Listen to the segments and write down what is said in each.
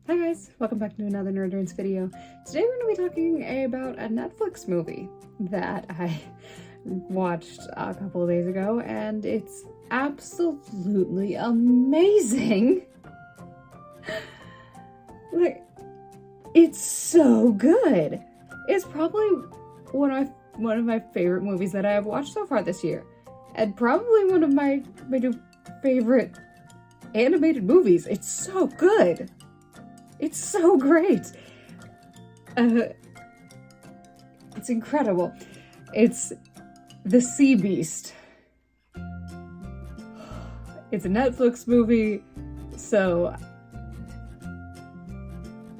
Hi guys, welcome back to another Rants video. Today we're going to be talking about a Netflix movie that I watched a couple of days ago, and it's absolutely amazing. Like, it's so good. It's probably one of my favorite movies that I have watched so far this year, and probably one of my new favorite animated movies. It's so good. It's so great. It's incredible. It's The Sea Beast. It's a Netflix movie, so...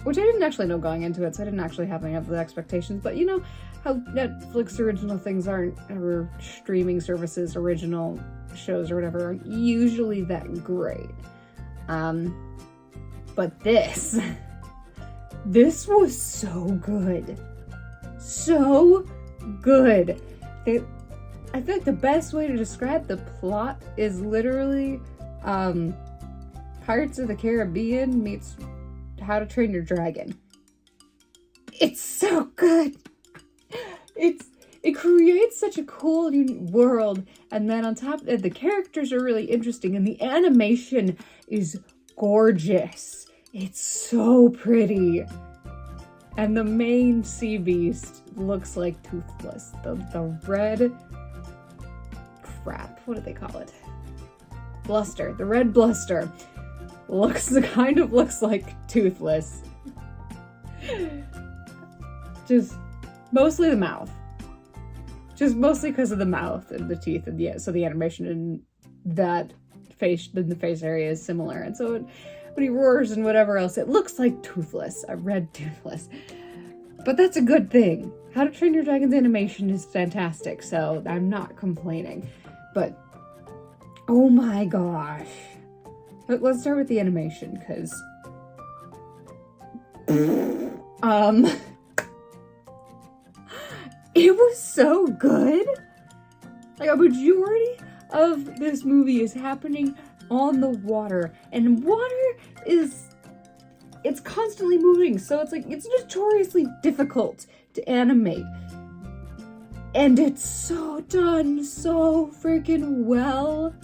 which I didn't actually know going into it, so I didn't actually have any of the expectations, but you know how Netflix original things aren't, or streaming services original shows or whatever, aren't usually that great. But this was so good. So good. I feel like the best way to describe the plot is literally Pirates of the Caribbean meets How to Train Your Dragon. It's so good. It creates such a cool world, and then on top of it, the characters are really interesting, and the animation is gorgeous. It's so pretty. And the main sea beast looks like Toothless. The red crap, what do they call it? Bluster. The red bluster kind of looks like Toothless. Just mostly the mouth. Just mostly because of the mouth and the teeth, and so the animation in that face, in the face area, is similar, and so when he roars and whatever else, it looks like Toothless, a red Toothless. But that's a good thing. How to Train Your Dragon's animation is fantastic, so I'm not complaining. But oh my gosh, let's start with the animation, because it was so good. Like, a majority of this movie is happening on the water, and water it's constantly moving, so it's notoriously difficult to animate, and it's so done so freaking well.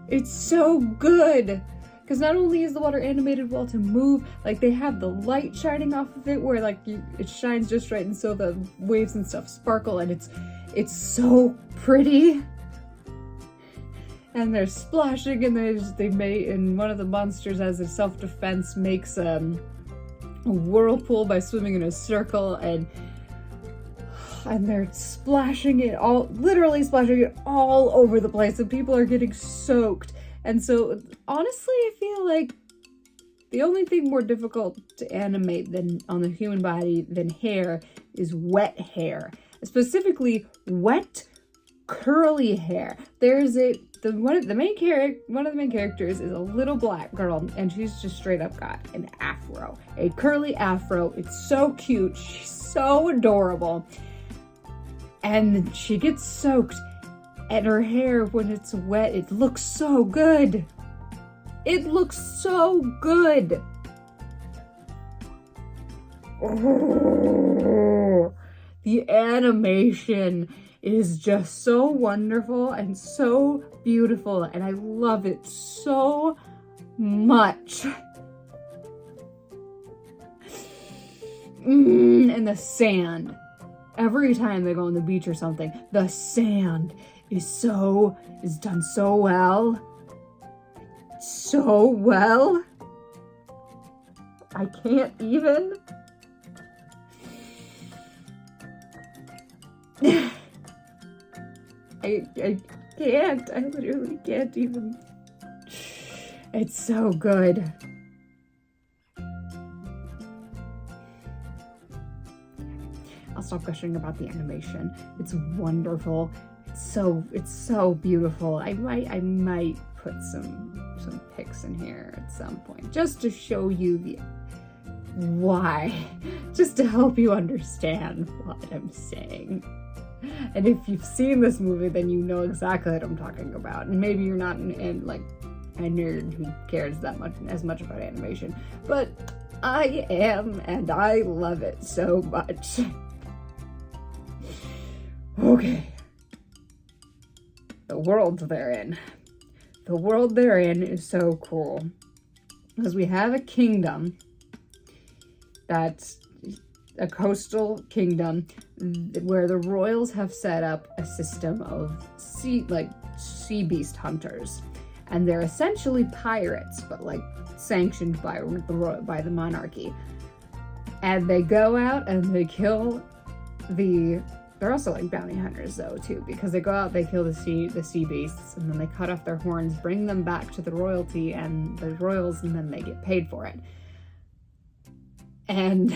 It's so good, because not only is the water animated well to move, like they have the light shining off of it where like it shines just right, and so the waves and stuff sparkle, and it's so pretty. And they're splashing, and one of the monsters, as a self-defense, makes a whirlpool by swimming in a circle, and they're splashing it all, literally splashing it all over the place, and people are getting soaked. And so, honestly, I feel like the only thing more difficult to animate than on the human body than hair is wet hair. Specifically, wet, curly hair. One of the main characters is a little black girl, and she's just straight up got an afro, a curly afro. It's so cute. She's so adorable. And she gets soaked, and her hair, when it's wet, it looks so good. It looks so good. Oh, the animation is just so wonderful and so beautiful, and I love it so much. And the sand. Every time they go on the beach or something, the sand is done so well. So well. I can't even. I can't. I literally can't even. It's so good. I'll stop gushing about the animation. It's wonderful. It's so beautiful. I might put some pics in here at some point, just to show you why, just to help you understand what I'm saying. And if you've seen this movie, then you know exactly what I'm talking about. And maybe you're not like a nerd who cares as much about animation. But I am, and I love it so much. Okay. The world they're in. The world they're in is so cool. Because we have a kingdom that's a coastal kingdom where the royals have set up a system of sea beast hunters. And they're essentially pirates, but like sanctioned by the monarchy. And they go out and they kill they're also like bounty hunters though too, because they go out, they kill the sea beasts, and then they cut off their horns, bring them back to the royalty and the royals, and then they get paid for it. And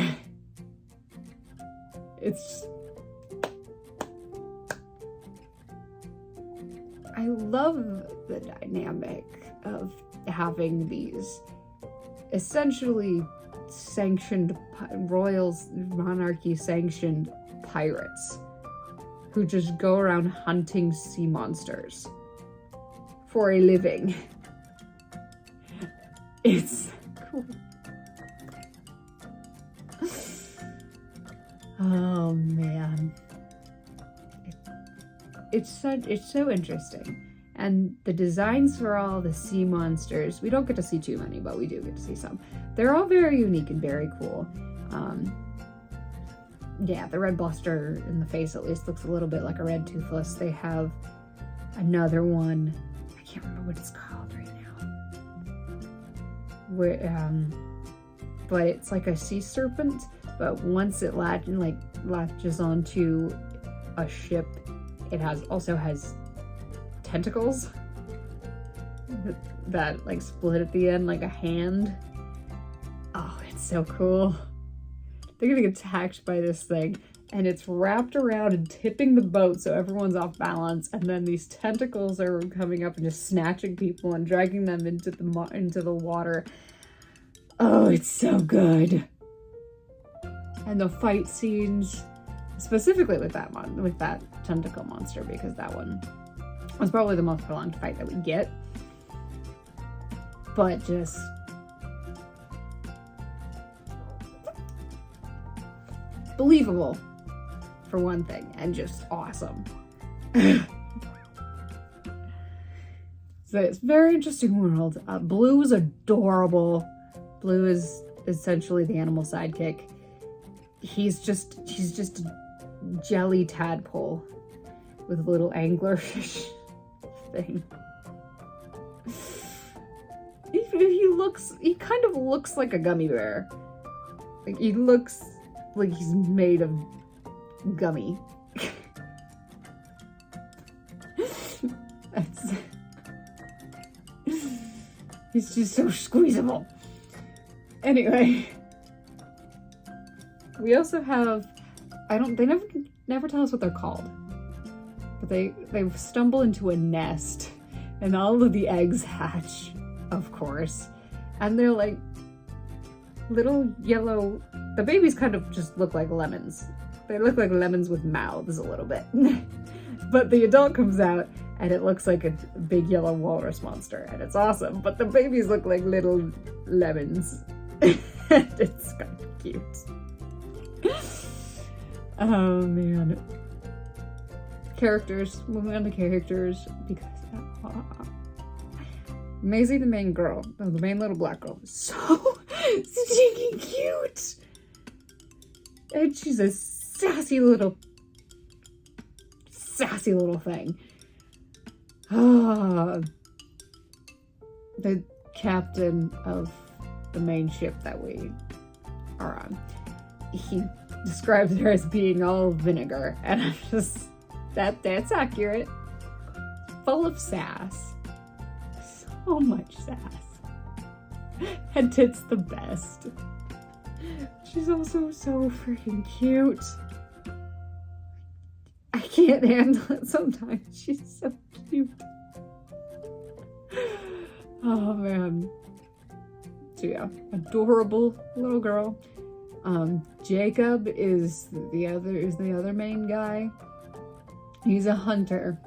I love the dynamic of having these essentially sanctioned royals, monarchy sanctioned pirates who just go around hunting sea monsters for a living. It's cool. Oh man. It's so interesting. And the designs for all the sea monsters, we don't get to see too many, but we do get to see some. They're all very unique and very cool. Yeah, the red bluster in the face at least looks a little bit like a red toothless. They have another one. I can't remember what it's called right now. But it's like a sea serpent, but once it latches onto a ship, it also has tentacles that like split at the end like a hand. Oh, it's so cool. They're getting attacked by this thing, and it's wrapped around and tipping the boat so everyone's off balance, and then these tentacles are coming up and just snatching people and dragging them into the water. Oh, it's so good. And the fight scenes, specifically with that tentacle monster, because that one was probably the most prolonged fight that we get. But just believable, for one thing, and just awesome. So it's a very interesting world. Blue is adorable. Blue is essentially the animal sidekick. He's just a jelly tadpole with a little anglerfish thing. He kind of looks like a gummy bear. Like, he looks like he's made of gummy. He's just so squeezable. Anyway, we also have, they never tell us what they're called, but they stumble into a nest, and all of the eggs hatch, of course, and they're like little yellow. The babies kind of just look like lemons. They look like lemons with mouths a little bit. But the adult comes out and it looks like a big yellow walrus monster, and it's awesome. But the babies look like little lemons. It's kind of cute. Oh man. Characters. Moving on to characters, because Maisie, the main girl, the main little black girl, is so stinking cute. And she's a sassy little thing. The captain of the main ship that we are on, he describes her as being all vinegar, and I'm just, that's accurate. Full of sass. So much sass. And Tit's the best. She's also so freaking cute. I can't handle it sometimes. She's so cute. Oh man. So yeah, adorable little girl. Jacob is the other main guy. He's a hunter.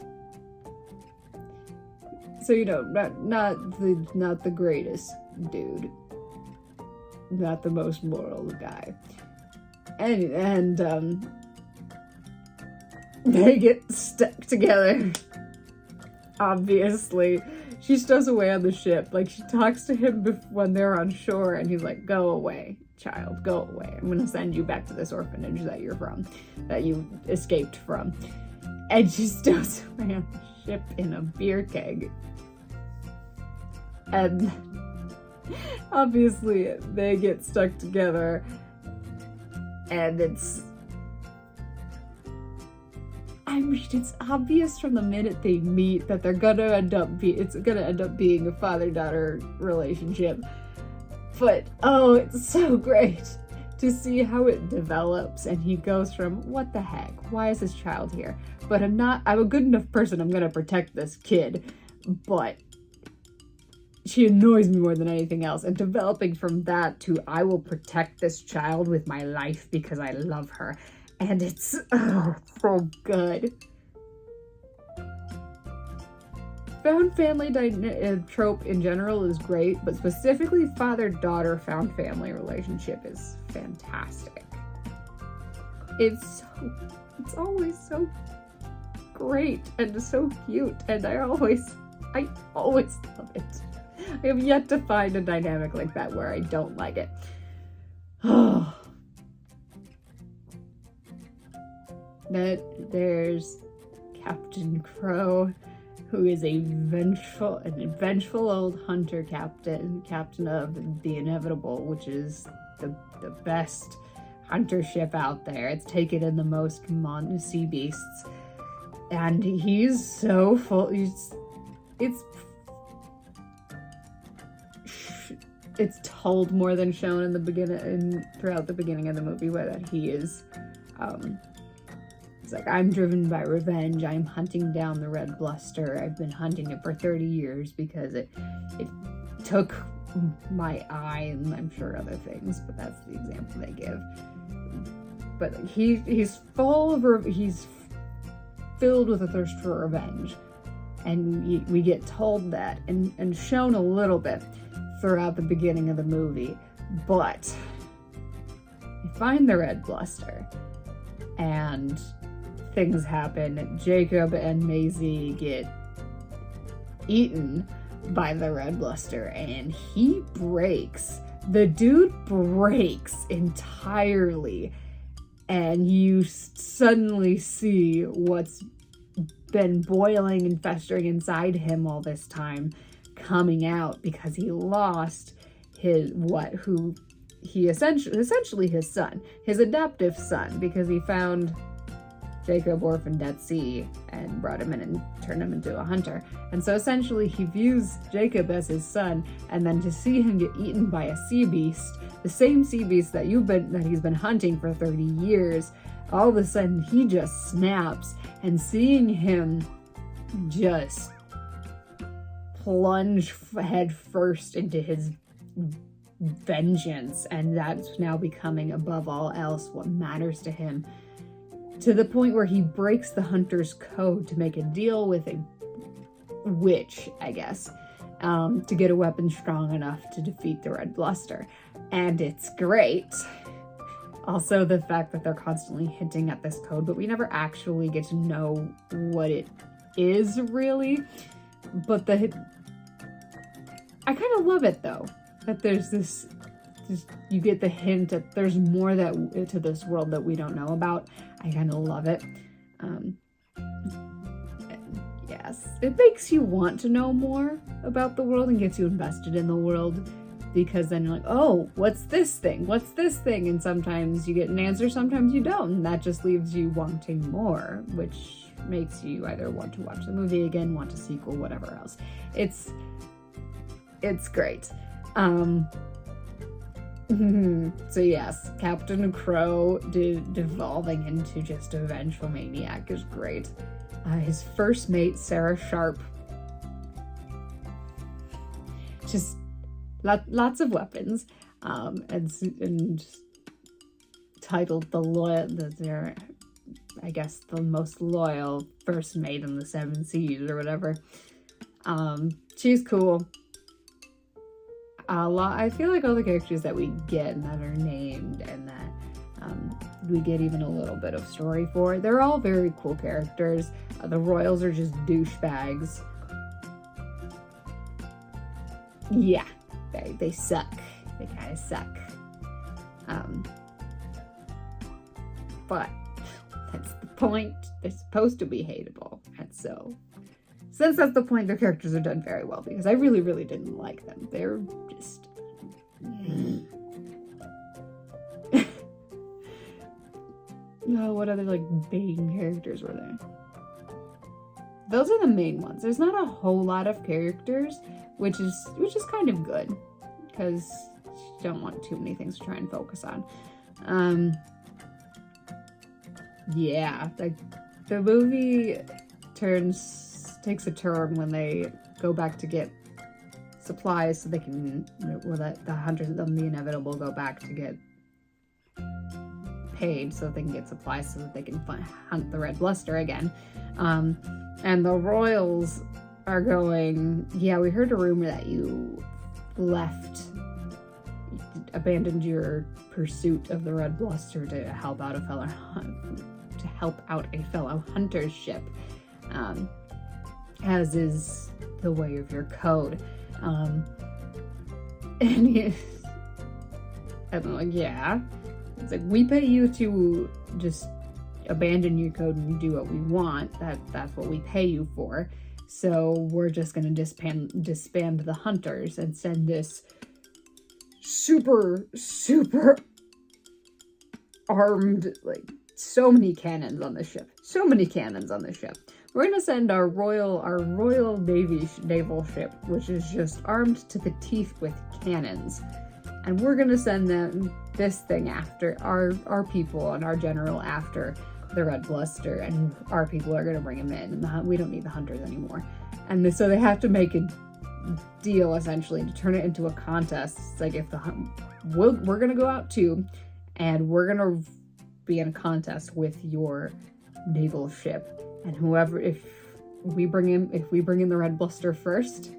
So not the greatest dude. not the most moral guy. And they get stuck together. Obviously. She stows away on the ship. Like, she talks to him when they're on shore, and he's like, go away, child, go away. I'm gonna send you back to this orphanage that you're from, that you escaped from. And she stows away on the ship in a beer keg. And obviously they get stuck together, and it's obvious from the minute they meet that they're gonna end up being a father-daughter relationship. But oh, it's so great to see how it develops, and he goes from, what the heck, why is this child here? But I'm a good enough person, I'm gonna protect this kid, but she annoys me more than anything else. And developing from that to, I will protect this child with my life because I love her. And it's so good. Found family trope in general is great, but specifically father-daughter found family relationship is fantastic. It's always so great and so cute, and I always love it. I have yet to find a dynamic like that where I don't like it. Then there's Captain Crow, who is an vengeful old hunter captain of the Inevitable, which is the best hunter ship out there. It's taken in the most sea beasts, and he's so full. It's told more than shown in the beginning, throughout the beginning of the movie, where that he is, it's like, I'm driven by revenge. I'm hunting down the red bluster. I've been hunting it for 30 years because it took my eye, and I'm sure other things, but that's the example they give. But he's filled with a thirst for revenge, and we get told that and shown a little bit throughout the beginning of the movie. But you find the red bluster, and things happen. Jacob and Maisie get eaten by the red bluster, and he breaks. The dude breaks entirely, and you suddenly see what's been boiling and festering inside him all this time coming out, because he lost essentially his son, his adoptive son, because he found Jacob orphaned at sea and brought him in and turned him into a hunter. And so essentially he views Jacob as his son, and then to see him get eaten by a sea beast, the same sea beast that he's been hunting for 30 years, all of a sudden he just snaps, and seeing him just plunge head first into his vengeance, and that's now becoming above all else what matters to him, to the point where he breaks the hunter's code to make a deal with a witch, I guess, to get a weapon strong enough to defeat the red bluster. And it's great. Also, the fact that they're constantly hinting at this code, but we never actually get to know what it is really. But I kind of love it, though, that there's this, you get the hint that there's more to this world that we don't know about. I kind of love it. Yes, it makes you want to know more about the world and gets you invested in the world, because then you're like, oh, what's this thing? What's this thing? And sometimes you get an answer, sometimes you don't, and that just leaves you wanting more, which makes you either want to watch the movie again, want a sequel, whatever else. It's great. So yes, Captain Crow devolving into just a vengeful maniac is great. His first mate, Sarah Sharp, just lots of weapons, and titled the most loyal first mate in the 7 seas or whatever. She's cool. a lot. I feel like all the characters that we get and that are named and that we get even a little bit of story for, they're all very cool characters. The royals are just douchebags. Yeah, they suck. They kind of suck. But that's the point. They're supposed to be hateable. And so, since that's the point, their characters are done very well, because I really, really didn't like them. They're just... Oh, what other, like, main characters were there? Those are the main ones. There's not a whole lot of characters, which is kind of good, because you don't want too many things to try and focus on. Yeah, like, the movie takes a turn when they go back to get supplies so they can, the hunters and the inevitable go back to get paid so they can get supplies so that they can hunt the red bluster again. And the royals are going, yeah, we heard a rumor that you abandoned your pursuit of the red bluster to help out a fellow hunter's ship, as is the way of your code. And I'm like, yeah. It's like, we pay you to just abandon your code and do what we want. That's what we pay you for. So we're just gonna disband the hunters and send this super armed, like, so many cannons on the ship. We're gonna send our royal naval ship, which is just armed to the teeth with cannons. And we're gonna send them this thing after our people and our general after the red bluster, and our people are gonna bring him in, and we don't need the hunters anymore. And so they have to make a deal, essentially, to turn it into a contest. It's like, if we're gonna go out too, and we're gonna be in a contest with your naval ship, and if we bring in the red bluster first,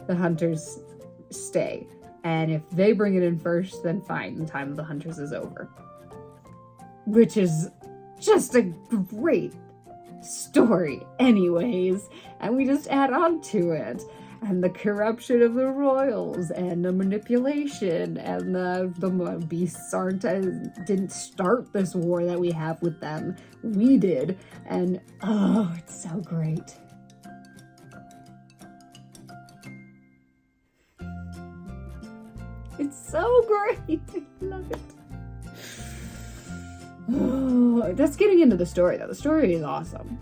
the hunters stay. And if they bring it in first, then fine, the time of the hunters is over. Which is just a great story anyways. And we just add on to it. And the corruption of the royals, and the manipulation, and the beasts didn't start this war that we have with them. We did. And oh, it's so great. It's so great. I love it. Oh, that's getting into the story, though. The story is awesome.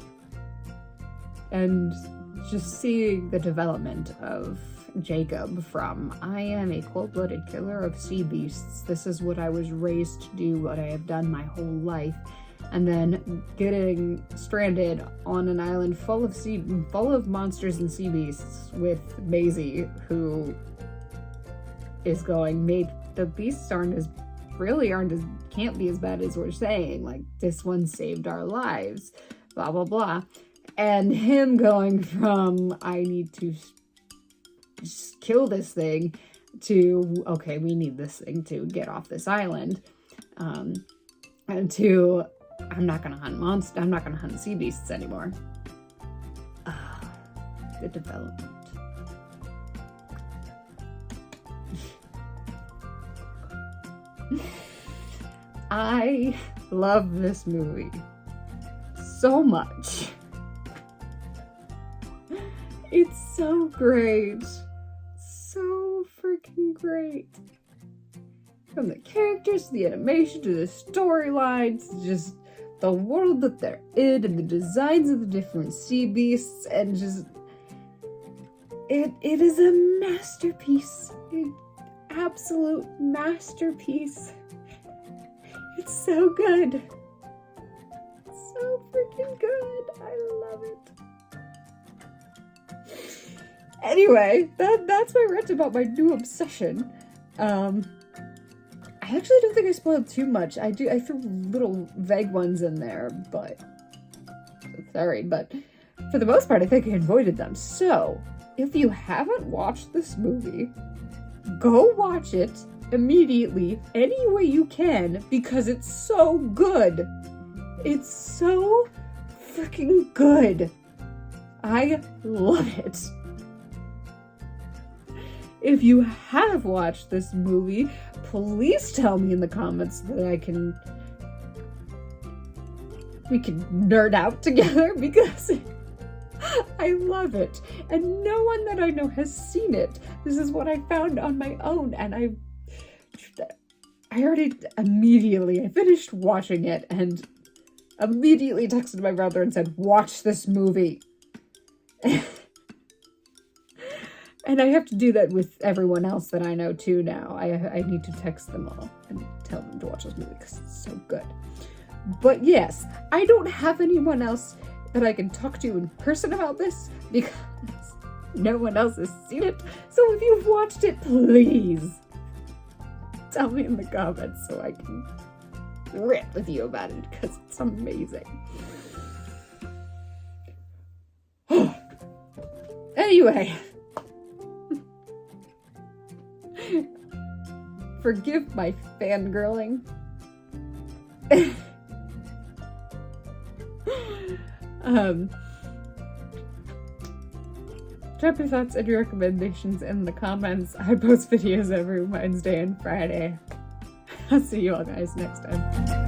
And just seeing the development of Jacob from, I am a cold-blooded killer of sea beasts. This is what I was raised to do, what I have done my whole life. And then getting stranded on an island full of monsters and sea beasts with Maisie, who is going, the beasts can't be as bad as we're saying. Like, this one saved our lives, blah, blah, blah. And him going from, I need to just kill this thing, to, okay, we need this thing to get off this island. And to, I'm not gonna hunt sea beasts anymore. The development. I love this movie so much. It's so great. So freaking great. From the characters to the animation to the storylines, just the world that they're in, and the designs of the different sea beasts, and just it is a masterpiece. An absolute masterpiece. It's so good. So freaking good. I love it. Anyway, that's my rant about my new obsession. I actually don't think I spoiled too much. I threw little vague ones in there, but sorry, but for the most part, I think I avoided them. So, if you haven't watched this movie, go watch it immediately, any way you can, because it's so good. It's so freaking good. I love it. If you have watched this movie, please tell me in the comments so that we can nerd out together, because I love it. And no one that I know has seen it. This is what I found on my own, and I finished watching it and immediately texted my brother and said, watch this movie. And I have to do that with everyone else that I know too now. I need to text them all and tell them to watch this movie because it's so good. But yes, I don't have anyone else that I can talk to in person about this because no one else has seen it. So if you've watched it, please tell me in the comments so I can rant with you about it because it's amazing. Anyway, forgive my fangirling. Drop your thoughts and your recommendations in the comments. I post videos every Wednesday and Friday. I'll see you all guys next time.